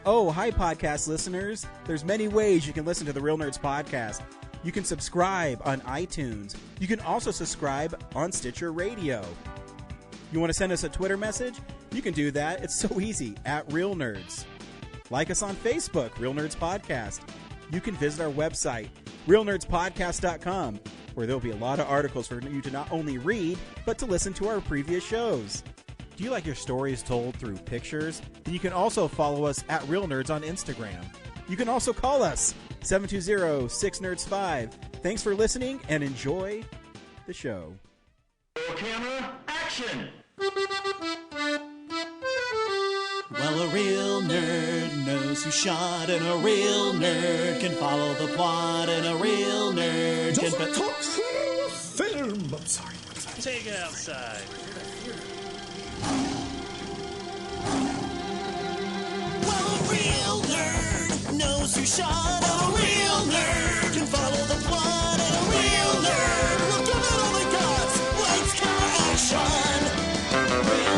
Oh, hi, podcast listeners. There's many ways you can listen to the Real Nerds podcast. You can subscribe on iTunes. You can also subscribe on Stitcher Radio. You want to send us a Twitter message? You can do that. It's so easy, at Real Nerds. Like us on Facebook, Real Nerds Podcast. You can visit our website, realnerdspodcast.com, where there'll be a lot of articles for you to not only read, but to listen to our previous shows. Do you like your stories told through pictures? Then you can also follow us at Real Nerds on Instagram. You can also call us, 720-6nerds5. Thanks for listening and enjoy the show. Camera, action! Well, a real nerd knows who shot, and a real nerd can follow the plot, and a real nerd can... talk film! I'm sorry. Take it outside. Well, a real nerd knows who shot, and a real nerd can follow the plot, and a real nerd will give it all they got. Lights, camera, action! Real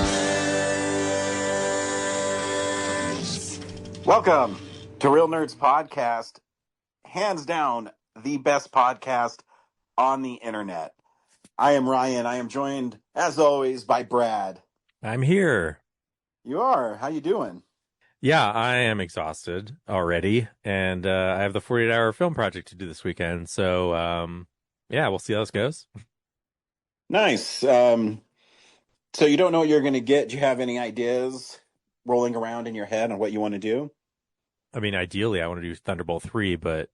nerds. Welcome to Real Nerds Podcast, hands down the best podcast on the internet. I am Ryan. I am joined, as always, by Brad. I'm here. You are. How you doing? Yeah, I am exhausted already, and I have the 48-hour film project to do this weekend. So, yeah, we'll see how this goes. Nice. So you don't know what you're going to get. Do you have any ideas rolling around in your head on what you want to do? I mean, ideally, I want to do Thunderbolt 3, but,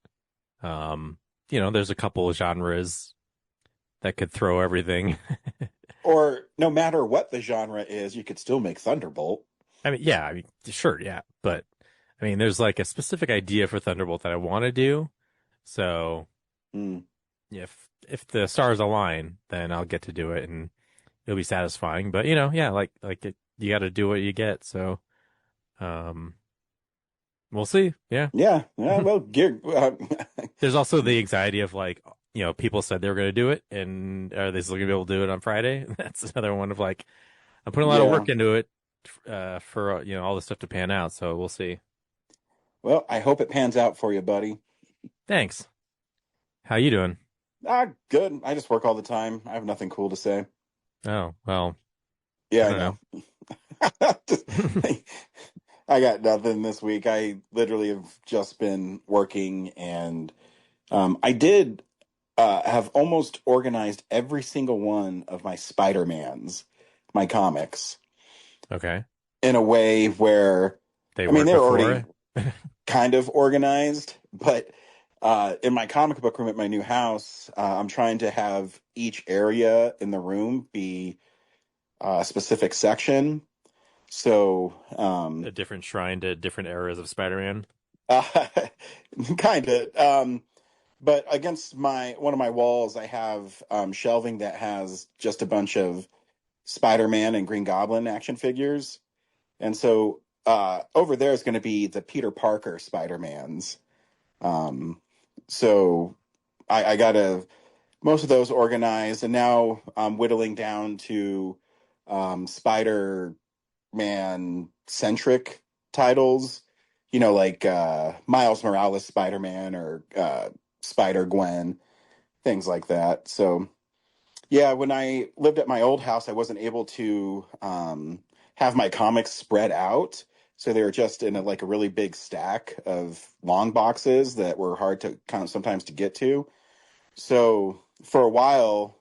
there's a couple of genres that could throw everything. Or no matter what the genre is, you could still make Thunderbolt. Sure, yeah. But, there's like a specific idea for Thunderbolt that I want to do. So, if the stars align, then I'll get to do it, and it'll be satisfying. But, you got to do what you get. So, we'll see. Yeah. Yeah. Well, there's also the anxiety of people said they were going to do it, and are they still going to be able to do it on Friday? That's another one of I'm putting a lot of work into it for all this stuff to pan out. So we'll see. Well, I hope it pans out for you, buddy. Thanks. How you doing? Good. I just work all the time. I have nothing cool to say. Oh, well. Yeah, I know. I got nothing this week. I literally have just been working, and I did have almost organized every single one of my Spider-Mans, my comics. Okay. In a way where, they were already kind of organized, but in my comic book room at my new house, I'm trying to have each area in the room be a specific section. So a different shrine to different eras of Spider-Man. Kind of. But against one of my walls, I have shelving that has just a bunch of Spider-Man and Green Goblin action figures. And so over there is going to be the Peter Parker Spider-Mans. So I got most of those organized, and now I'm whittling down to Spider-Man-centric titles, like Miles Morales Spider-Man or Spider-Gwen, things like that. So, yeah, when I lived at my old house, I wasn't able to have my comics spread out. So they were just in a really big stack of long boxes that were hard to sometimes to get to. So for a while,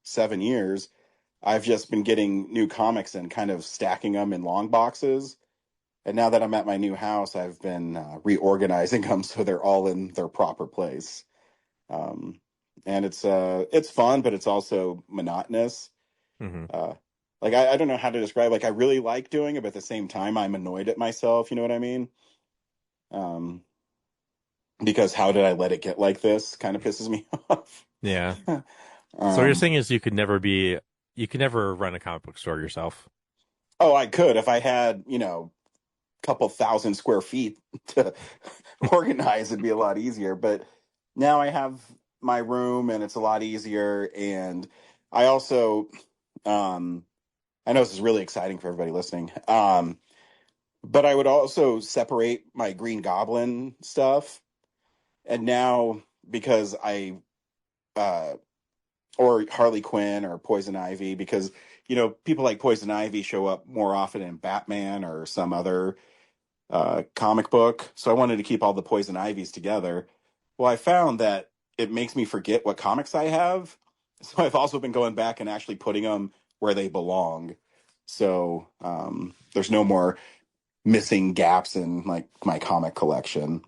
7 years, I've just been getting new comics and kind of stacking them in long boxes. And now that I'm at my new house, I've been reorganizing them so they're all in their proper place. And it's fun, but it's also monotonous. Mm-hmm. I don't know how to describe. I really like doing it, but at the same time, I'm annoyed at myself. You know what I mean? Because how did I let it get like this? Kind of pisses me off. Yeah. So what you're saying is you could never run a comic book store yourself. Oh, I could if I had, couple thousand square feet to organize. It'd be a lot easier, but now I have my room and it's a lot easier. And I also I know this is really exciting for everybody listening, but I would also separate my Green Goblin stuff. And now, because uh, or Harley Quinn or Poison Ivy, because, people like Poison Ivy show up more often in Batman or some other comic book. So I wanted to keep all the Poison Ivies together. Well, I found that it makes me forget what comics I have. So I've also been going back and actually putting them where they belong. So there's no more missing gaps in like my comic collection,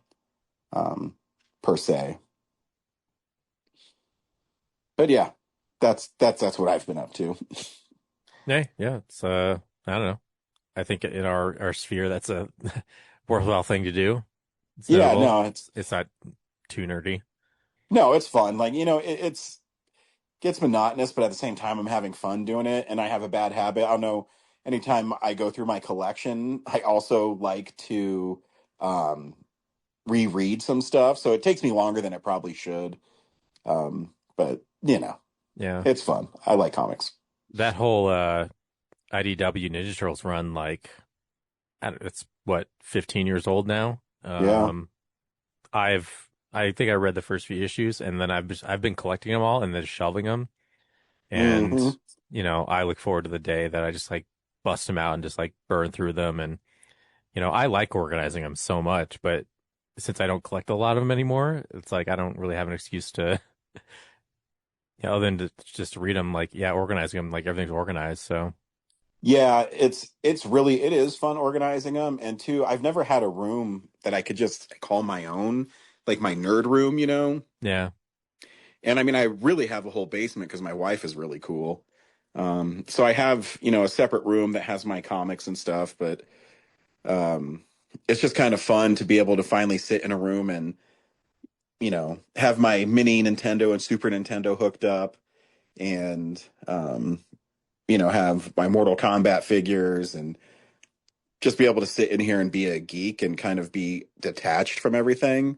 per se. But yeah, that's what I've been up to. Yeah, it's I don't know. I think in our sphere that's a worthwhile thing to do. It's Yeah, notable. no, It's not too nerdy. it's fun. Like, it's gets monotonous, but at the same time, I'm having fun doing it. And I have a bad habit. I don't know. Anytime I go through my collection, I also like to um, reread some stuff. So it takes me longer than it probably should. But Yeah. it's fun. I like comics. That whole IDW Ninja Turtles run, like, it's what, 15 years old now. Yeah. I think I read the first few issues, and then I've been collecting them all and then shelving them. And Hmm. I look forward to the day that I just like bust them out and just like burn through them. And I like organizing them so much, but since I don't collect a lot of them anymore, it's like I don't really have an excuse to, other than to just read them. Like, yeah, organizing them, like everything's organized. So Yeah, it is fun organizing them. And two, I've never had a room that I could just call my own, like my nerd room. yeah, And I mean, I really have a whole basement because my wife is really cool. So I have, a separate room that has my comics and stuff, but um, it's just kind of fun to be able to finally sit in a room and, have my mini Nintendo and Super Nintendo hooked up and, have my Mortal Kombat figures and just be able to sit in here and be a geek and kind of be detached from everything.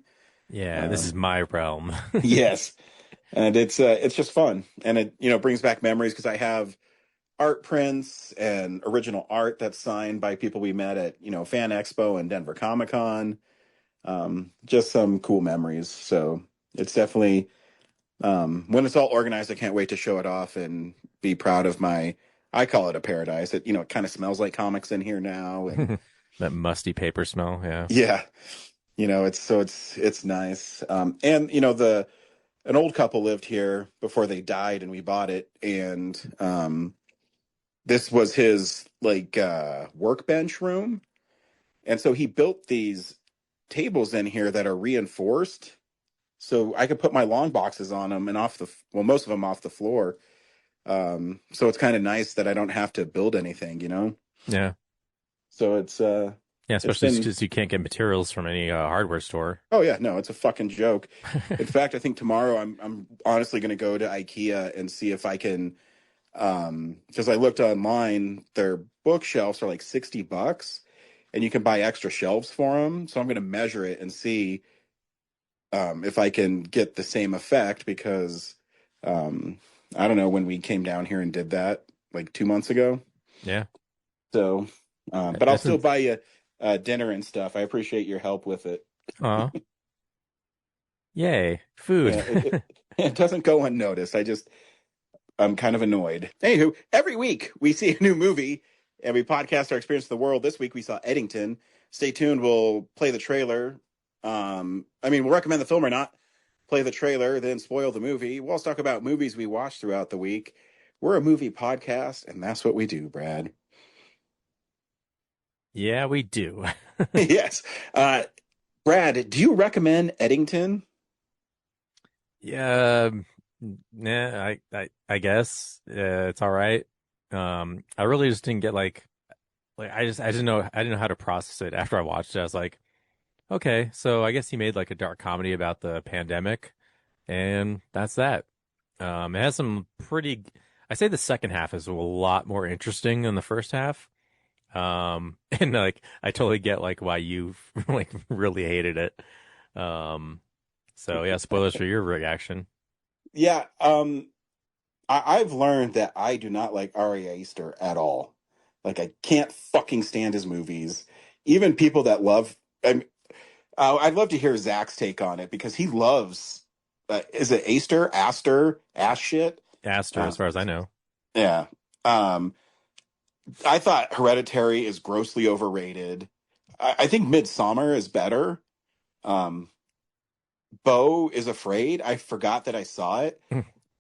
yeah, this is Um, my realm. yes. And it's just fun. And it, brings back memories because I have art prints and original art that's signed by people we met at, Fan Expo and Denver Comic Con. Just some cool memories. So it's definitely, when it's all organized, I can't wait to show it off and be proud of I call it a paradise. It kind of smells like comics in here now. And That musty paper smell. Yeah. yeah, it's nice. And an old couple lived here before they died and we bought it. And, this was his like workbench room, and so he built these tables in here that are reinforced, so I could put my long boxes on them and most of them off the floor. So it's kind of nice that I don't have to build anything. Yeah. So Yeah, it's especially been because you can't get materials from any hardware store. oh yeah, no, it's a fucking joke. In fact, I think tomorrow I'm honestly going to go to IKEA and see if I can. Because I looked online, their bookshelves are like $60 and you can buy extra shelves for them. So I'm going to measure it and see if I can get the same effect because um, I don't know when we came down here and did that like 2 months ago. Yeah. So, but I'll still Isn't buy you dinner and stuff. I appreciate your help with it. Aw. Yay. Food. Yeah, it doesn't go unnoticed. I'm kind of annoyed. Anywho, every week we see a new movie and we podcast our experience of the world. This week we saw Eddington. Stay tuned. We'll play the trailer. We'll recommend the film or not. Play the trailer, then spoil the movie. We'll also talk about movies we watched throughout the week. We're a movie podcast, and that's what we do, Brad. Yeah, we do. Yes. Brad, do you recommend Eddington? Yeah, nah, I guess it's all right. I really just didn't get like I didn't know how to process it after I watched it. I was like, okay, so I guess he made like a dark comedy about the pandemic, and that's that. It has some pretty. I say the second half is a lot more interesting than the first half. And like I totally get like why you like really hated it. Um, so yeah, spoilers for your reaction. Yeah. I've learned that I do not like Ari Aster at all. Like I can't fucking stand his movies. even people that love. I'd love to hear Zach's take on it because he loves. Is it Aster, ass shit? Aster, as far as I know. Yeah. I thought Hereditary is grossly overrated. I think Midsummer is better. Beau is Afraid. I forgot that I saw it.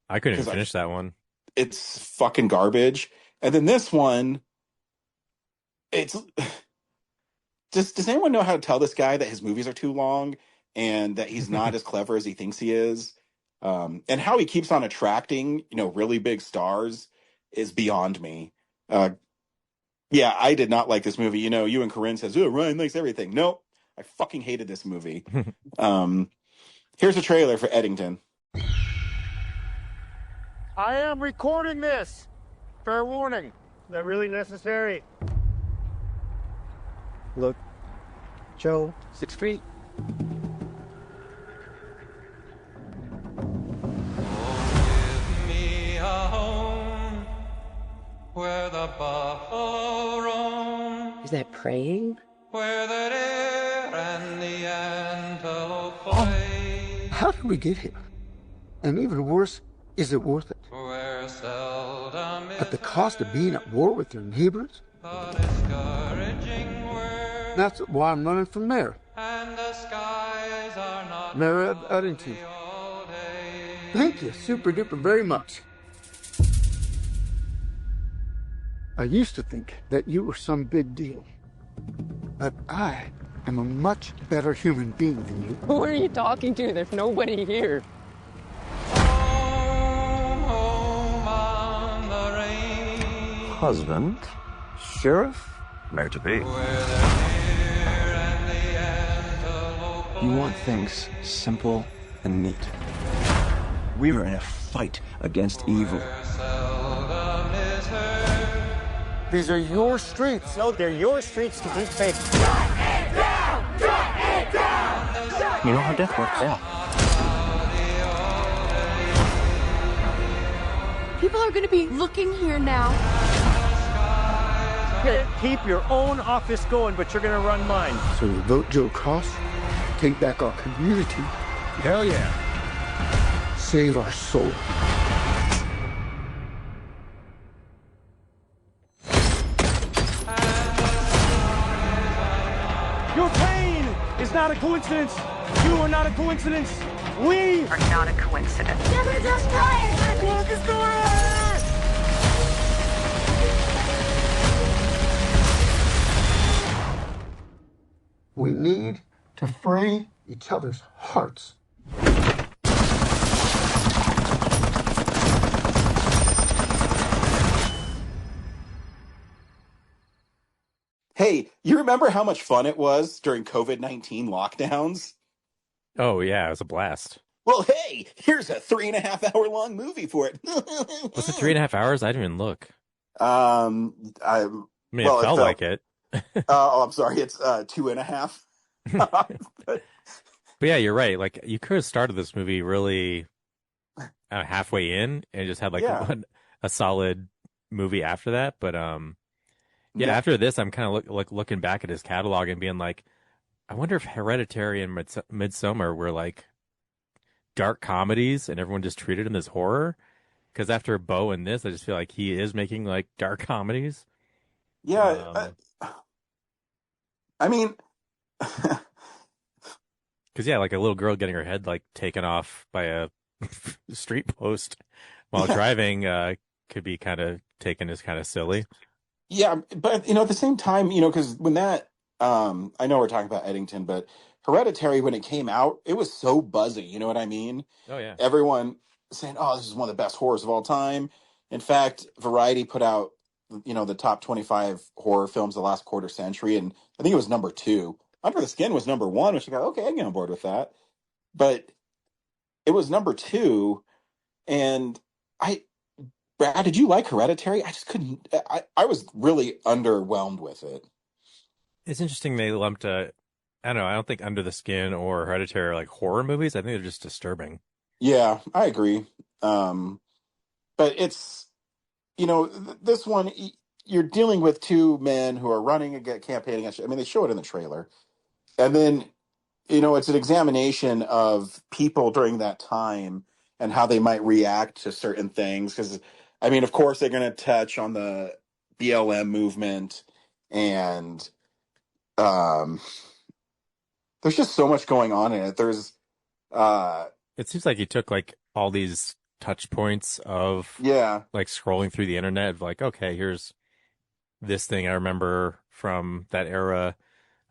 I couldn't even finish that one. It's fucking garbage. And then this one, it's does anyone know how to tell this guy that his movies are too long and that he's not as clever as he thinks he is? And how he keeps on attracting, really big stars is beyond me. Yeah, I did not like this movie. You and Corinne says, "Oh, Ryan likes everything." No, I fucking hated this movie. Here's a trailer for Eddington. I am recording this. Fair warning. Is that really necessary? Look, Joe, 6 feet. Give me a home where the buffalo roam. Is that praying? Where the deer and the antelope play. How did we get here? And even worse, is it worth it? Where seldom At the cost of being at war with your neighbors? the discouraging word. That's why I'm running for mayor. And the skies are not Mayor of Eddington. all day. Thank you, super duper very much. I used to think that you were some big deal. But I am a much better human being than you. Who are you talking to? There's nobody here. Home, home on the rainy. Husband, sheriff, mayor to be. Where the deer and the antelope You want things simple and neat. We were in a fight against evil. seldom is heard. These are your streets. No, they're your streets to dictate. You know how death works, yeah. People are going to be looking here now. Keep your own office going, but you're going to run mine. So you vote Joe Cross, take back our community, Hell yeah. save our soul. Your pain is not a coincidence. You are not a coincidence. We Are not a coincidence. We need to free each other's hearts. Hey, you remember how much fun it was during COVID-19 lockdowns? Oh, yeah, it was a blast. Well, hey, here's a 3.5 hour long movie for it. Was it 3.5 hours? I didn't even look. I mean, it felt like it. I'm sorry, it's 2.5. But yeah, you're right. Like, you could have started this movie really halfway in and just had a solid movie after that. But yeah, after this, I'm kind of looking back at his catalog and being like, I wonder if Hereditary and Midsummer were like dark comedies and everyone just treated him as horror. Because after Beau and this, I just feel like he is making like dark comedies. Yeah, I mean, because yeah, like a little girl getting her head like taken off by a street post while driving could be kind of taken as kind of silly. yeah, but at the same time, because when that, I know we're talking about Eddington, but Hereditary, when it came out, it was so buzzy. You know what I mean? Oh yeah. Everyone saying, "Oh, this is one of the best horrors of all time." In fact, Variety put out, the top 25 horror films of the last quarter century, and I think it was number 2. Under the Skin was number 1, which I got, okay, I can get on board with that. But it was number 2, and Brad, did you like Hereditary? I just couldn't. I was really underwhelmed with it. It's interesting they lumped I don't know, I don't think Under the Skin or Hereditary are like horror movies. I think they're just disturbing. Yeah, I agree. But it's, this one, you're dealing with two men who are running against campaigning against. I mean, they show it in the trailer, and then it's an examination of people during that time and how they might react to certain things. Because, I mean, of course, they're going to touch on the BLM movement, and there's just so much going on in it. There's It seems like he took like all these touch points of like scrolling through the internet of like, okay, here's this thing I remember from that era.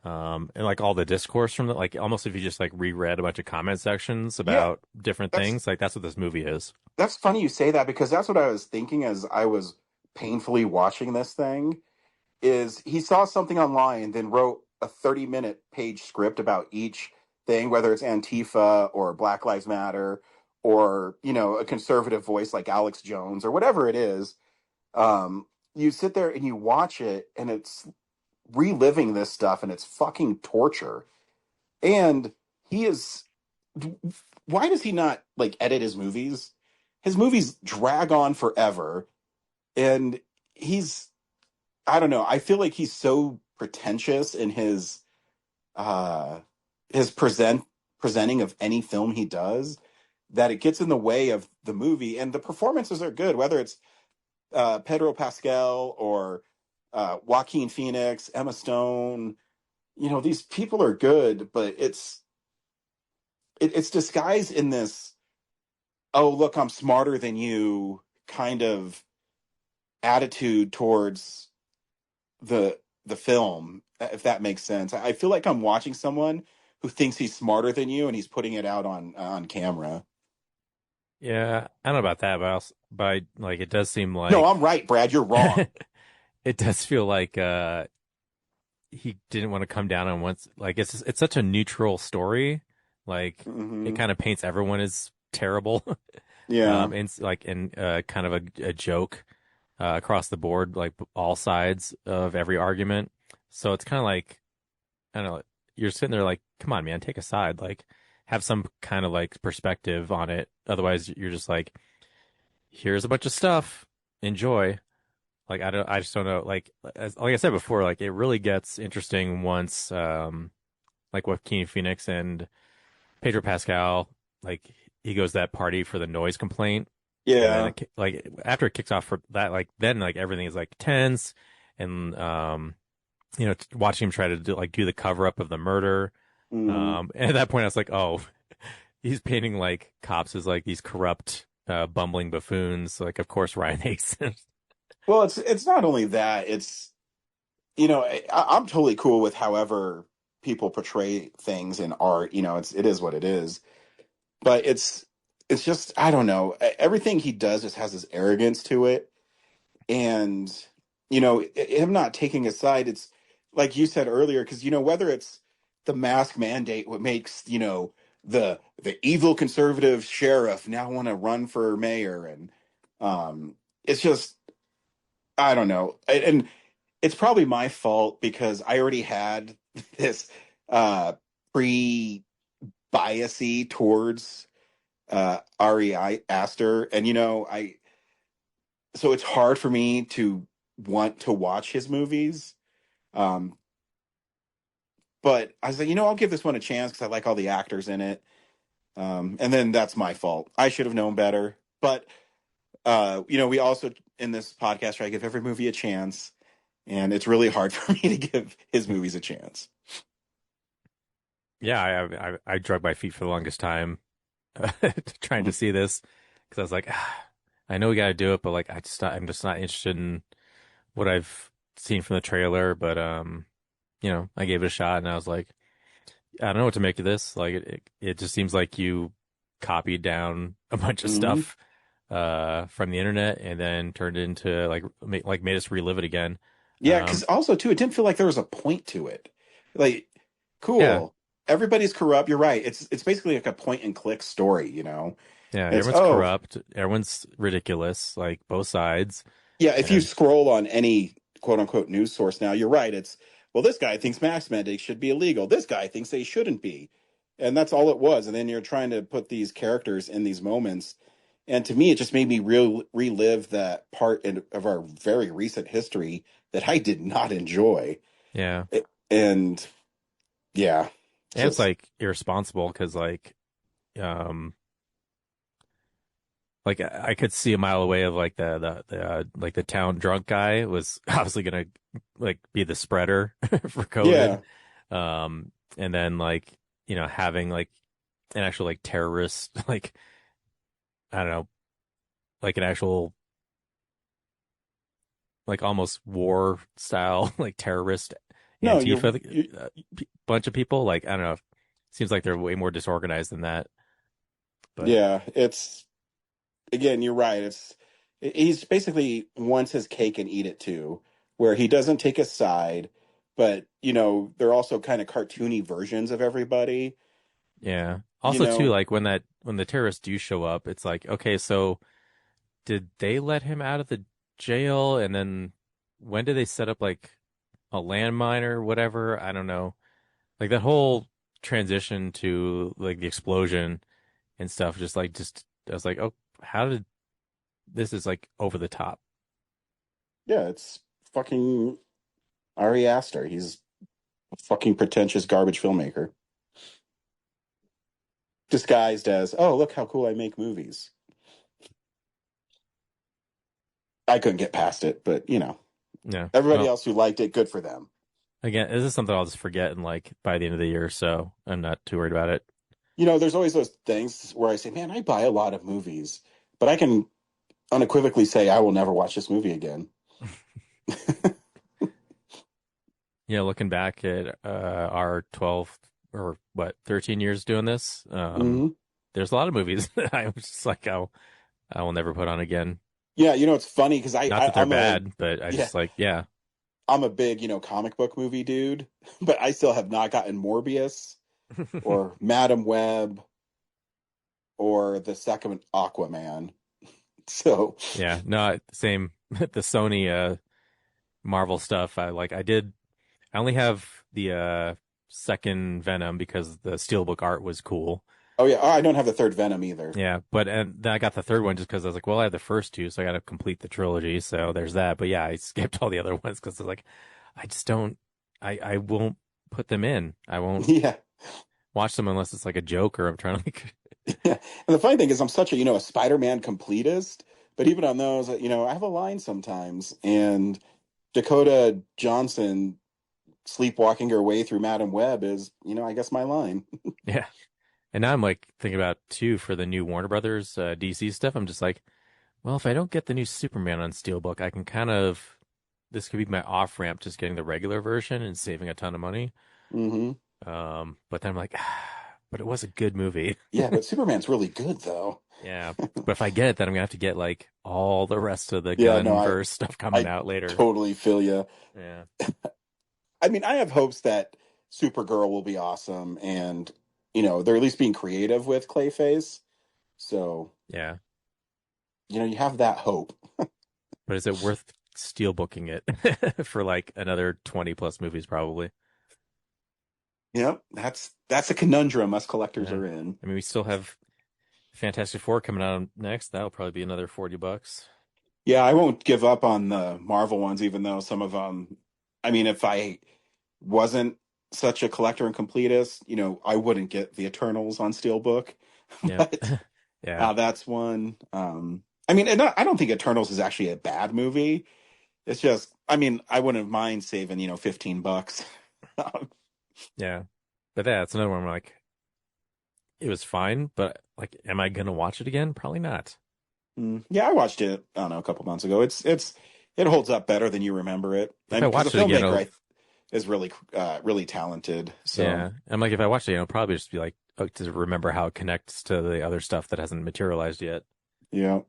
And like all the discourse from it, like almost if you just like reread a bunch of comment sections about different things, like that's what this movie is. That's funny you say that, because that's what I was thinking as I was painfully watching this thing. Is he saw something online, then wrote a 30-minute page script about each thing, whether it's Antifa or Black Lives Matter or, a conservative voice like Alex Jones or whatever it is. You sit there and you watch it, and it's reliving this stuff, and it's fucking torture. And why does he not like edit his movies? His movies drag on forever, and I don't know. I feel like he's so pretentious in his presenting of any film he does that it gets in the way of the movie. And the performances are good, whether it's Pedro Pascal or Joaquin Phoenix, Emma Stone. These people are good, but it's disguised in this, oh, look, I'm smarter than you kind of attitude towards the film, if that makes sense. I feel like I'm watching someone who thinks he's smarter than you, and he's putting it out on camera. Yeah, I don't know about that, but like it does seem like no, I'm right, Brad. You're wrong. It does feel like he didn't want to come down on once. Like it's such a neutral story. Like it kind of paints everyone as terrible. Yeah, and like kind of a joke across the board, like all sides of every argument. So it's kind of like, I don't know, you're sitting there like, come on, man, take a side, like have some kind of like perspective on it. Otherwise, you're just like, here's a bunch of stuff, enjoy. Like I just don't know. Like I said before, like it really gets interesting once, like with Joaquin Phoenix and Pedro Pascal, like he goes to that party for the noise complaint. Yeah. And like after it kicks off for that, like then like everything is like tense, and watching him try to do the cover up of the murder. And at that point, I was like, oh, he's painting like cops as like these corrupt, bumbling buffoons. Like, of course, Ryan hates them. Well, it's not only that. It's I'm totally cool with however people portray things in art. It is what it is. But it's just, I don't know. Everything he does just has this arrogance to it, and him not taking a side. It's like you said earlier, because whether it's the mask mandate, what makes the evil conservative sheriff now want to run for mayor, and it's just, I don't know. And it's probably my fault because I already had this pre biasy towards Ari Aster, and so it's hard for me to want to watch his movies. But I was like, I'll give this one a chance because I like all the actors in it. And then that's my fault. I should have known better. But we also in this podcast try to give every movie a chance, and it's really hard for me to give his movies a chance. Yeah, I drug my feet for the longest time trying to see this, because I was like, I know we got to do it, but like I'm just not interested in what I've seen from the trailer. But I gave it a shot, and I was like, I don't know what to make of this. Like it just seems like you copied down a bunch of stuff from the internet and then turned it into made us relive it again. Yeah, because also too, it didn't feel like there was a point to it. Like, cool. Yeah. Everybody's corrupt. You're right. It's basically like a point and click story, Yeah, everyone's corrupt. Everyone's ridiculous, like both sides. Yeah, if you scroll on any quote unquote news source now, you're right. It's, well, this guy thinks mask mandates should be illegal. This guy thinks they shouldn't be. And that's all it was. And then you're trying to put these characters in these moments. And to me, it just made me relive that part of our very recent history that I did not enjoy. Yeah. And yeah, And it's just like irresponsible because um, like I could see a mile away of like like the town drunk guy was obviously gonna like be the spreader for COVID. And then like, having like an actual like terrorist, like, I don't know, like an actual like almost war style like terrorist no, Antifa you bunch of people. Like, I don't know, seems like they're way more disorganized than that. But yeah, it's again, you're right. He's basically wants his cake and eat it too, where he doesn't take a side, but they're also kind of cartoony versions of everybody. yeah, You also too, know, like when the terrorists do show up, it's like, okay, so did they let him out of the jail? And then when did they set up like a landmine or whatever? I don't know. Like that whole transition to like the explosion and stuff, just I was like, oh, how did this is like over the top. yeah, it's fucking Ari Aster. He's a fucking pretentious garbage filmmaker disguised as, oh, look how cool I make movies. I couldn't get past it, but Yeah. everybody Well, else who liked it, good for them. again, this is something I'll just forget and like by the end of the year, so I'm not too worried about it. There's always those things where I say, man, I buy a lot of movies, but I can unequivocally say I will never watch this movie again. Yeah, looking back at our 12 or what 13 years doing this, Mm-hmm. there's a lot of movies that I was just like, I will never put on again. Yeah, it's funny because Not that they're I'm bad, but I yeah, just like, yeah, I'm a big, comic book movie dude, but I still have not gotten Morbius or Madam Web or the second Aquaman. So, yeah, no, same. The Sony Marvel stuff, I only have the second Venom because the Steelbook art was cool. oh yeah, I don't have the third Venom either. Yeah, and then I got the third one just because I was like, well, I have the first two, so I got to complete the trilogy. So there's that. But yeah, I skipped all the other ones because I was like, I just don't, I won't put them in. I won't Yeah. watch them unless it's like a joke or I'm trying to like. Yeah. And the funny thing is I'm such a Spider-Man completist, but even on those, I have a line sometimes, and Dakota Johnson sleepwalking her way through Madam Web is, I guess my line. Yeah. And now I'm like thinking about too for the new Warner Brothers DC stuff. I'm just like, well, if I don't get the new Superman on Steelbook, I can this could be my off ramp, just getting the regular version and saving a ton of money. Mm-hmm. But then I'm like, but it was a good movie. Yeah, but Superman's really good though. Yeah, but if I get it, then I'm gonna have to get like all the rest of the Yeah, no, Gunverse stuff coming I out later. totally feel you. Yeah, I mean, I have hopes that Supergirl will be awesome, and they're at least being creative with Clayface. So yeah. you have that hope. But is it worth steelbooking it for like another 20 plus movies? Probably. Yep, that's a conundrum us collectors Yeah. are in. I mean, we still have Fantastic Four coming out next. That'll probably be another $40. Yeah, I won't give up on the Marvel ones, even though some of them. I mean, if I wasn't such a collector and completist, I wouldn't get the Eternals on Steelbook. Yeah, But yeah, that's one. I mean, and I don't think Eternals is actually a bad movie. It's just, I mean, I wouldn't mind saving, $15. yeah. But yeah, it's another one where like it was fine, but like, am I gonna watch it again? Probably not. Yeah, I watched it, I don't know, a couple months ago. It holds up better than you remember it. If I watch the it again, filmmaker is really, really talented. So yeah, I'm like, if I watch it, it'll probably just be like, oh, to remember how it connects to the other stuff that hasn't materialized yet. yeah.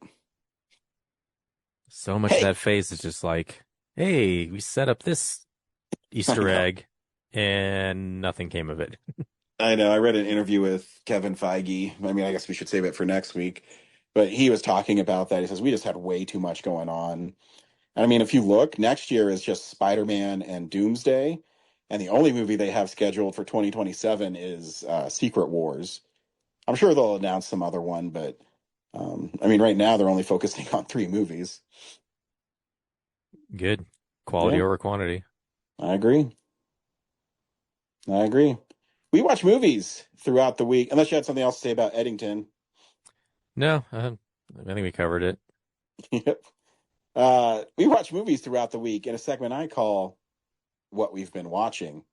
So much of that phase is just like, hey, we set up this Easter egg and nothing came of it. I know. I read an interview with Kevin Feige. I mean, I guess we should save it for next week. But he was talking about that. He says, we just had way too much going on. And I mean, if you look, next year is just Spider-Man and Doomsday. And the only movie they have scheduled for 2027 is Secret Wars. I'm sure they'll announce some other one, but I mean, right now they're only focusing on 3 movies. Good. Quality Yeah. over quantity. I agree. We watch movies throughout the week, unless you had something else to say about Eddington. No, I think we covered it. Yep. We watch movies throughout the week in a segment I call What We've Been Watching.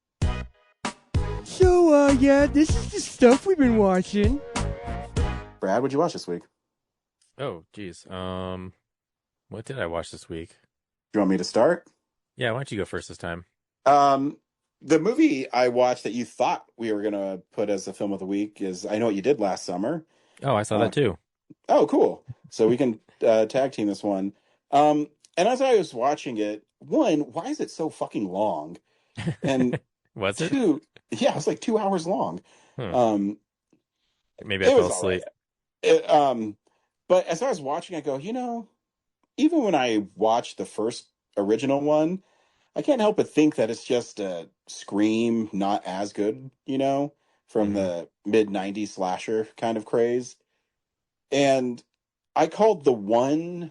So, yeah, this is the stuff we've been watching. Brad, what'd you watch this week? Oh, geez. What did I watch this week? Do you want me to start? Yeah, why don't you go first this time? The movie I watched that you thought we were going to put as the film of the week is I Know What You Did Last Summer. Oh, I saw that too. Oh, cool. So we can tag team this one. And as I was watching it, one, why is it so fucking long? And was it? 2, yeah, it was like 2 hours long. Maybe I fell asleep. Right. But as I was watching, I go, even when I watched the first original one, I can't help but think that it's just a Scream not as good, from the mid-90s slasher kind of craze. And I called the one,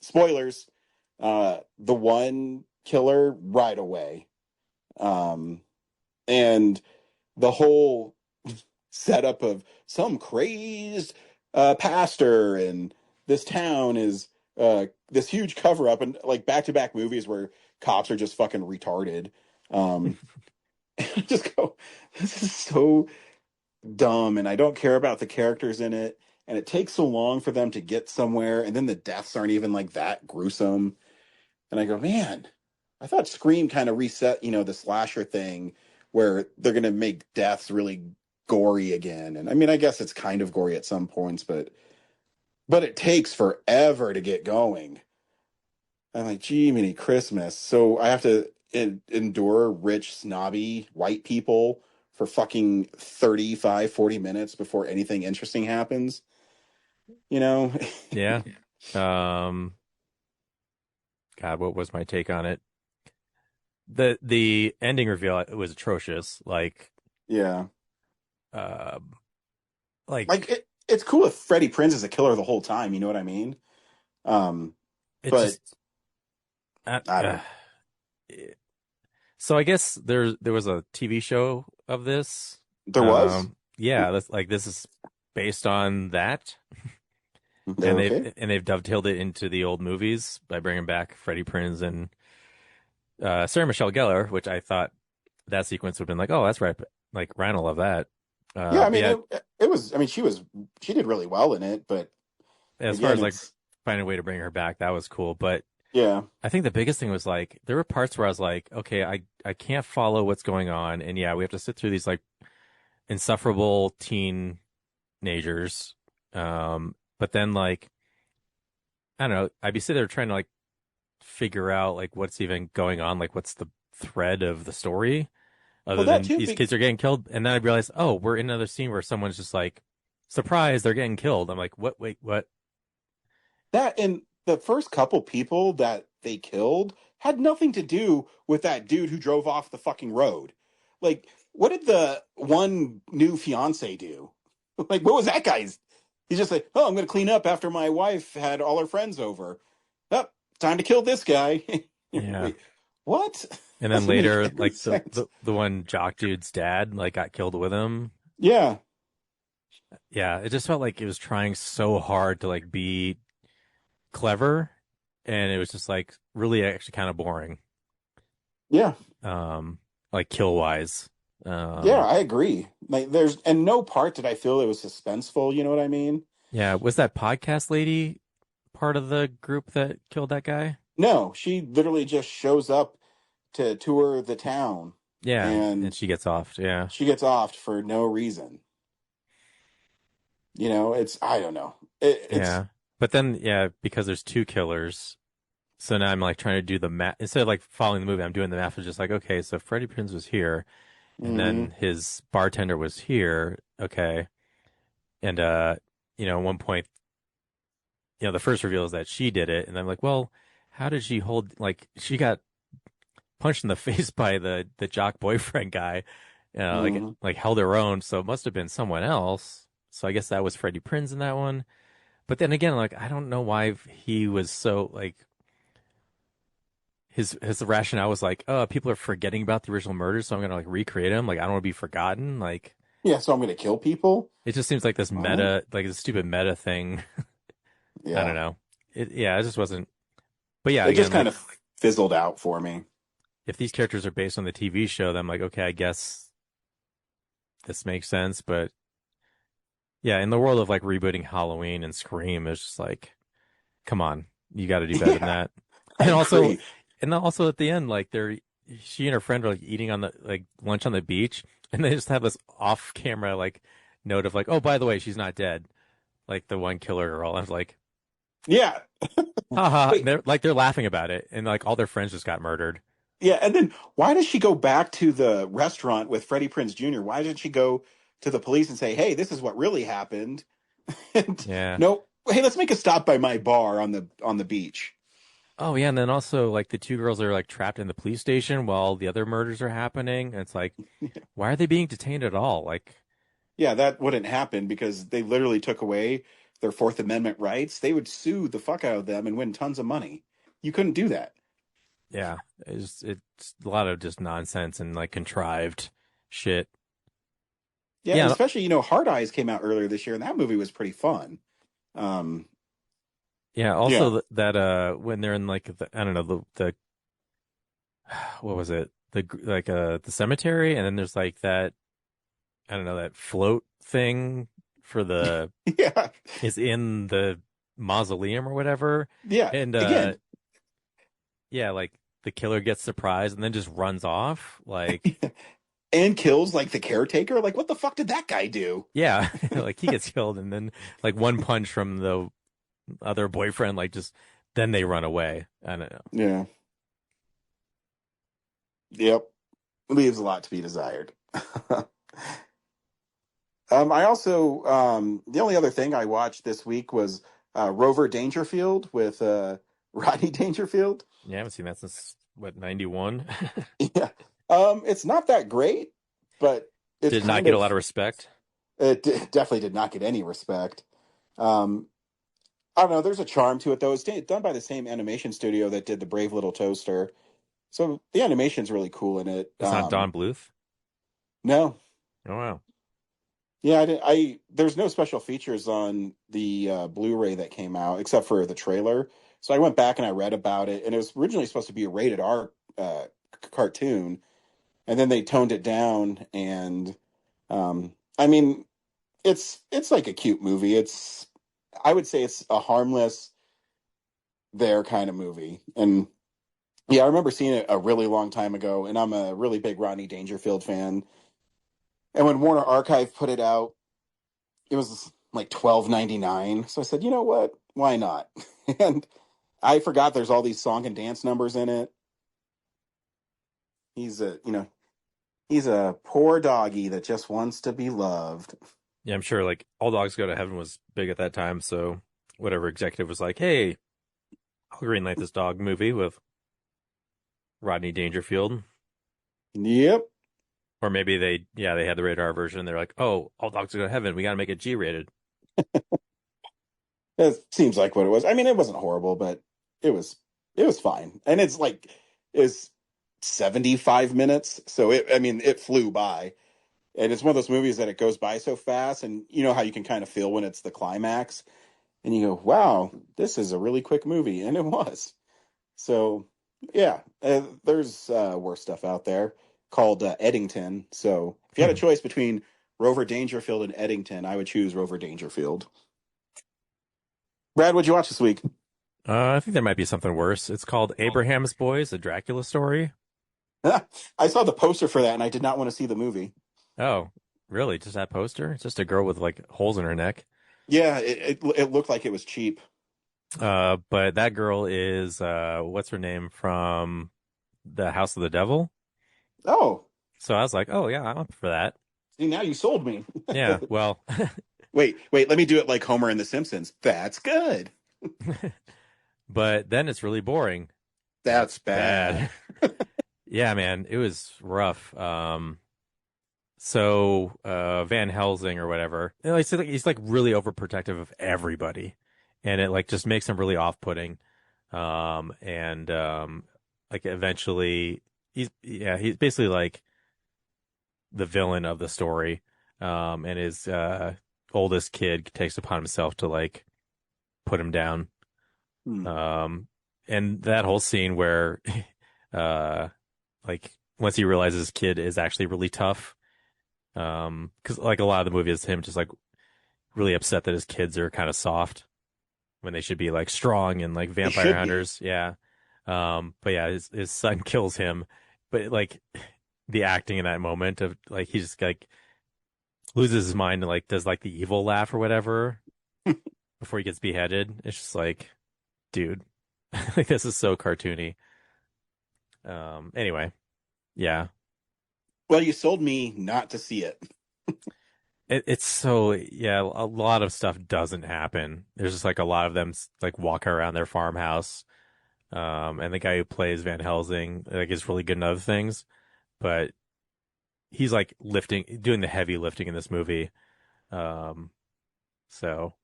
spoilers, the one killer right away. And the whole setup of some crazed pastor and this town is this huge cover-up, and like back-to-back movies where cops are just fucking retarded. Just go, this is so dumb, and I don't care about the characters in it, and it takes so long for them to get somewhere, and then the deaths aren't even like that gruesome. And I go, man, I thought Scream kind of reset, the slasher thing where they're going to make deaths really gory again. And I mean, I guess it's kind of gory at some points, but it takes forever to get going. I'm like, gee, mini Christmas. So I have to endure rich, snobby white people for fucking 35, 40 minutes before anything interesting happens. Yeah. God, what was my take on it? The ending reveal was atrocious. Yeah. It's cool if Freddie Prinze is a killer the whole time. You know what I mean? I don't know. So I guess there was a TV show of this. There was? Yeah, this is based on that. And they've dovetailed it into the old movies by bringing back Freddie Prinze and Sarah Michelle Gellar, which I thought that sequence would have been like, oh, that's right. Like Ryan will love that. Yeah, I mean, it was. I mean, she did really well in it, but as far as finding a way to bring her back, that was cool. But yeah, I think the biggest thing was there were parts where I was like, okay, I can't follow what's going on, and yeah, we have to sit through these insufferable teenagers. But then I don't know, I'd be sitting there trying to figure out what's even going on, what's the thread of the story other than these kids are getting killed. And then I realized, oh, we're in another scene where someone's just surprise, they're getting killed. I'm like, what? Wait, what? That, and the first couple people that they killed had nothing to do with that dude who drove off the fucking road. What did the one new fiance do? What was that guy's? He's just like, oh, I'm going to clean up after my wife had all her friends over. Oh, time to kill this guy. Yeah. Wait, what? And then later, the one jock dude's dad, got killed with him. Yeah. Yeah, it just felt like it was trying so hard to, be clever, and it was just, really actually kind of boring. Yeah. Kill-wise. Yeah, I agree. There's no part did I feel it was suspenseful, you know what I mean? Yeah, was that podcast lady part of the group that killed that guy? No, she literally just shows up to tour the town. Yeah, and she gets offed, yeah. She gets offed for no reason. I don't know. Yeah, but then, yeah, because there's 2 killers, so now I'm, trying to do the math. Instead of, following the movie, I'm doing the math. It's just okay, so Freddie Prinze was here, and then his bartender was here, okay. And, at one point, the first reveal is that she did it, and I'm like, well, how did she hold, she got punched in the face by the jock boyfriend guy, held her own, so it must have been someone else. So I guess that was Freddie Prinze in that one. But then again, like I don't know why he was so like his rationale was like, oh, people are forgetting about the original murders, so I'm gonna like recreate them. Like I don't want to be forgotten. Like Yeah, so I'm going to kill people. it just seems like this What? meta, like this stupid meta thing. I don't Yeah, know. It just wasn't. But yeah, it just again, kind like of fizzled out for me. if these characters are based on the TV show, then I'm like, okay, I guess this makes sense. But yeah, in the world of like rebooting Halloween and Scream, it's just like, come on, you got to do better than Yeah, that. I And also, agree. and also at the end, like she and her friend are like eating on the like lunch on the beach, and they just have this off-camera like note of like, oh, by the way, she's not dead. Like the one killer girl. I was like, Yeah. haha. Wait, They're laughing about it, and like all their friends just got murdered. yeah, and then why does she go back to the restaurant with Freddie Prinze Jr.? Why didn't she go to the police and say, "Hey, this is what really happened"? And Yeah. no, hey, let's make a stop by my bar on the beach. Oh yeah, and then also like the two girls are like trapped in the police station while the other murders are happening. And it's like, why are they being detained at all? Like, Yeah, that wouldn't happen because they literally took away their Fourth Amendment rights. They would sue the fuck out of them and win tons of money. You couldn't do that. yeah, it's a lot of just nonsense and like contrived shit. Yeah, and Yeah, especially, Hard Eyes came out earlier this year, and that movie was pretty fun. Um, yeah. yeah, Also that when they're in like I don't know the what was it the cemetery, and then there's like that I don't know that float thing for the yeah, is in the mausoleum or whatever, yeah. and Again, yeah, like the killer gets surprised and then just runs off. Like, and kills like the caretaker. Like, what the fuck did that guy do? yeah, like he gets killed and then like one punch from the other boyfriend, like just then they run away. I don't know. Yeah, yep. Leaves a lot to be desired. I also the only other thing I watched this week was Rover Dangerfield with Rodney Dangerfield. Yeah, I haven't seen that since what 91. Yeah, it's not that great, but it's Did not kind get a of lot of respect. definitely did not get any respect. Um, I don't know. There's a charm to it though. It's done by the same animation studio that did The Brave Little Toaster, so the animation's really cool in it. It's not Don Bluth. No, Oh wow. yeah, there's no special features on the Blu-ray that came out except for the trailer. So I went back and I read about it, and it was originally supposed to be a rated R cartoon, and then they toned it down. And I mean, it's like a cute movie. I would say it's a harmless there kind of movie. And yeah, I remember seeing it a really long time ago, and I'm a really big Rodney Dangerfield fan. And when Warner Archive put it out, it was like $12.99. So I said, you know what? Why not? And I forgot there's all these song and dance numbers in it. He's a poor doggy that just wants to be loved. Yeah, I'm sure like All Dogs Go to Heaven was big at that time, so whatever executive was like, hey, I'll greenlight this dog movie with Rodney Dangerfield. Yep. Or maybe they had the rated R version and they're like, oh, All Dogs Go to Heaven, we gotta make it G rated. It seems like what it was. I mean, it wasn't horrible, but it was fine. And it's 75 minutes, so it flew by. And it's one of those movies that it goes by so fast, and you know how you can kind of feel when it's the climax, and you go, "Wow, this is a really quick movie," and it was. So, yeah, there's worse stuff out there called Eddington. So, if you had a choice between Rover Dangerfield and Eddington, I would choose Rover Dangerfield. Brad, what'd you watch this week? I think there might be something worse. It's called Abraham's Boys, a Dracula story. I saw the poster for that, and I did not want to see the movie. Oh, really? Just that poster? It's just a girl with like holes in her neck. Yeah, it looked like it was cheap. But that girl is what's her name from the House of the Devil? Oh, So I was like, oh yeah, I'm up for that. see, now you sold me. Yeah, well, Wait, let me do it like Homer in The Simpsons. That's good. but then it's really boring. That's bad. Yeah, man, it was rough. So Van Helsing or whatever, he's like really overprotective of everybody. and it like just makes him really off-putting. And like eventually he's basically like the villain of the story. And his oldest kid takes upon himself to like put him down. And that whole scene where like once he realizes his kid is actually really tough, because like a lot of the movie is him just like really upset that his kids are kind of soft when they should be like strong and like vampire hunters. Yeah. But yeah, his son kills him, but like the acting in that moment of like, he just like loses his mind and like does like the evil laugh or whatever before he gets beheaded. It's just like, dude, like this is so cartoony. Anyway, yeah. Well, you sold me not to see it. It's so, yeah, a lot of stuff doesn't happen. There's just like a lot of them like walking around their farmhouse. And the guy who plays Van Helsing like is really good in other things, but he's like doing the heavy lifting in this movie. So,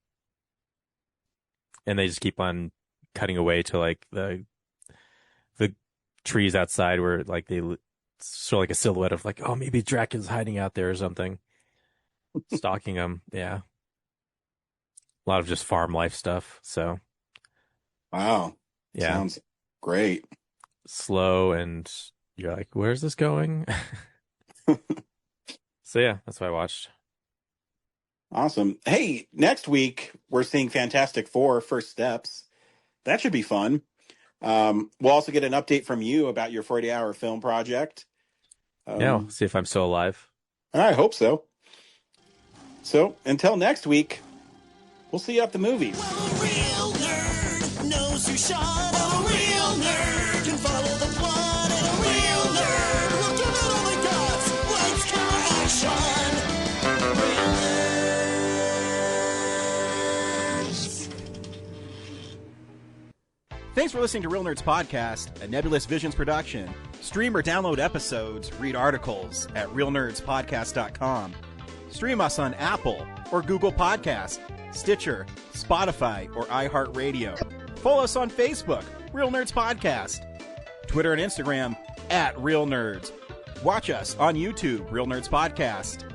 and they just keep on cutting away to like the trees outside where like they show like a silhouette of like, oh, maybe Dracula's hiding out there or something, stalking him. Yeah. A lot of just farm life stuff. So. Wow. Yeah. Sounds great. Slow, and you're like, where's this going? So yeah, that's what I watched. Awesome. Hey, next week we're seeing Fantastic Four: First Steps. That should be fun. We'll also get an update from you about your 40-hour film project. Yeah, see if I'm still alive. I hope so. So until next week, we'll see you at the movies. Well, a real nerd knows who shot. A real nerd can follow the plot. And a real nerd will give it all they got. Lights, camera, action. Real nerds. Thanks for listening to Real Nerds Podcast, a Nebulous Visions production. Stream or download episodes, read articles at realnerdspodcast.com. Stream us on Apple or Google Podcast, Stitcher, Spotify, or iHeartRadio. Follow us on Facebook, Real Nerds Podcast. Twitter and Instagram at Real Nerds. Watch us on YouTube, Real Nerds Podcast.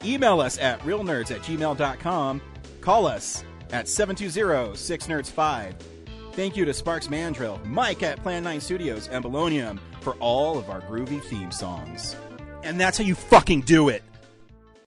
Email us at realnerds@gmail.com. Call us at 720-6nerds5. Thank you to Sparks Mandrill, Mike at Plan 9 Studios, and Bolognium for all of our groovy theme songs. And that's how you fucking do it!